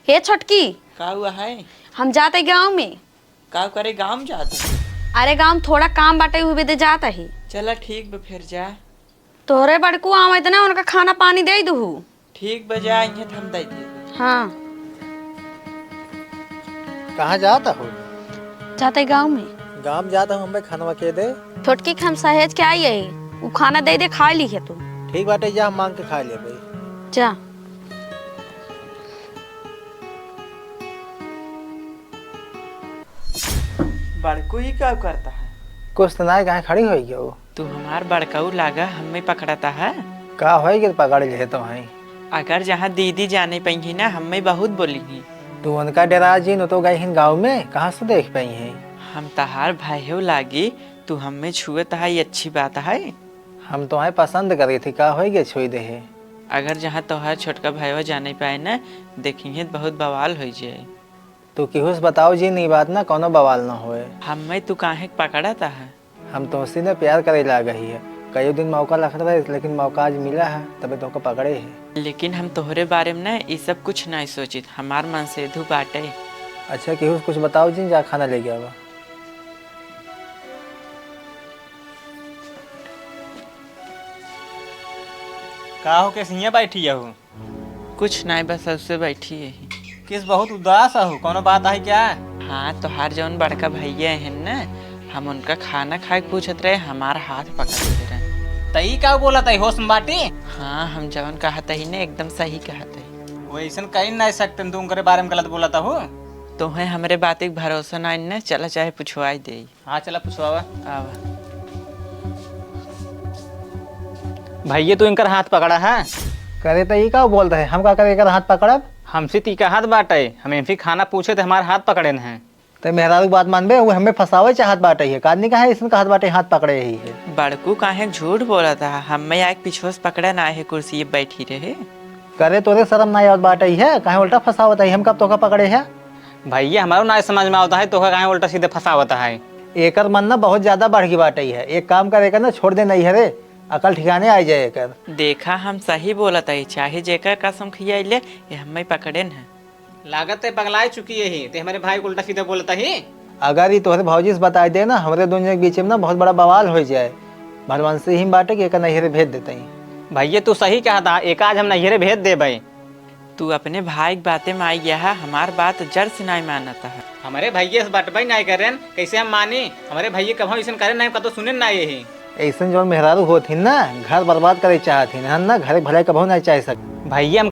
हे छोटकी, का हुआ है? हम जाते गांव में। का करे गाँव में जाता? अरे गांव थोड़ा काम बाटे हुए दे जाता ही। चला ठीक बा फिर जा। तोहरे बड़कू आवे त ना उनका खाना पानी दे दूँ। ठीक बा जा, यहाँ हम दे दे। हाँ, कहाँ जाता हो? जाते गांव में। गाँव जाता हूँ, हमें खानवा के दे। छोटकी के हम सहेज के आई है, वो खाना दे दे खा ली है तू। ठीक बाटे, जा हम मांग के खा ले भाई। जा। बड़कू ही क्या करता है? कुछ तो ना कहाँ खड़ी हो गया वो। तू हमार बड़काऊ लागा हमें पकड़ता है। का होएगी तो पकड़ ले तो वहीं। अगर जहाँ दीदी जाने पाई ना हमें बहुत बोलेगी। तू उनका डरा जी न तो गई हिन गाँव में, कहाँ से देख पाई है? हम तहार भाइयों लागी, तू हमें छुए तहा ये अच्छी बात है। हम तो पसंद करी थी, का होएगी छुई दे है। अगर जहाँ तोहार छोटका भाईवा जाने पाए ना देखेंगे तो बहुत बवाल हो जाए। तू केहू से बताओ जी नहीं बात ना, कोनो बवाल ना होए। हमें तू काहे पकड़ता है? हम तो उसी ने प्यार करे ला गई है। कई दिन मौका लग रहा है, लेकिन मौका आज मिला है तभी तो पकड़े है। लेकिन हम तोहरे बारे में ना ये सब कुछ नहीं सोचित, हमार मन से धू बाटे। अच्छा केहू से कुछ बताओ जी, जा खाना ले गया। का हो के सिंह बैठी हो? कुछ नहीं, बस उससे बैठी है। किस बहुत उदास हो, कोनो बात है क्या? हाँ, तोहार जौन बड़का भैया है ना, हम उनका खाना खाए पूछत रहे, हमारा हाथ पकड़ ले रहे। तई का बोला तई होश में बाटी? हाँ, हम जौन कहते ही ना एकदम सही कहते। वो ऐसा कहीं नहीं सकते, तुम करे बारे में गलत बोला था हो। तुम्हें हमरे बात के भरोसा नहीं ना, चला चाहे पूछवाई दे। हाँ चला पूछवा। आवा। भैया तू इनकर हाथ पकड़ा है? करे तो ये का बोलते है, हम का करे कर हाथ पकड़ब? हमसे तीका हाथ बाटे, हम इनसे खाना पूछे थे हमारे हाथ पकड़े न हैं। तो मेहरारू बात मानबे, वो हमें फंसावे चाहत बाटे है। कादनी का है इसमें का हाथ बाटे, हाथ पकड़े ही है। बड़कू काहे झूठ बोला था? हमें एक पीछे से पकड़ा ना है, कुर्सी पे बैठी रहे। करे तोरे शर्म ना आवत बाटे है, काहे उल्टा फंसावत है? हम कब तो का पकड़े है? भैया हमारा ना समझ में आता है, तो कहीं उल्टा सीधे फंसावता है। एकर मन ना बहुत ज्यादा बढ़ गई बाटे है। एक काम करे ना, छोड़ दे नहीं है रे, अकल ठिकाने आ जाए कर। देखा हम सही बोला था, चाहे जेकर कसम खियाइले ये हमें पकड़े न है। लागत है पगलाई चुकी है ही, ते हमारे भाई को उल्टा सीधे बोलता ही। अगर ये तोहरे भौजी से बता दे ना, हमारे दोनों के बीच में ना बहुत बड़ा बवाल हो जाए। भगवान से ही बाटे कि एक नैहरे भेज देते हैं। भैया तू सही कहा था, एक आज हम नैहरे भेज दे भाई। तू अपने भाई की बातें में आई गया है, हमार बात जड़ से नहीं मानता है। हमारे भैया से बटवाई नहीं करें, कैसे हम मानी? हमारे भैया कभी ऐसा करे नहीं, कतो सुने ना यही। ऐसा जो मेहरारू होती ना, घर बर्बाद करे चाहती ना, घर भले कभू नहीं चाह सकते। भैया हम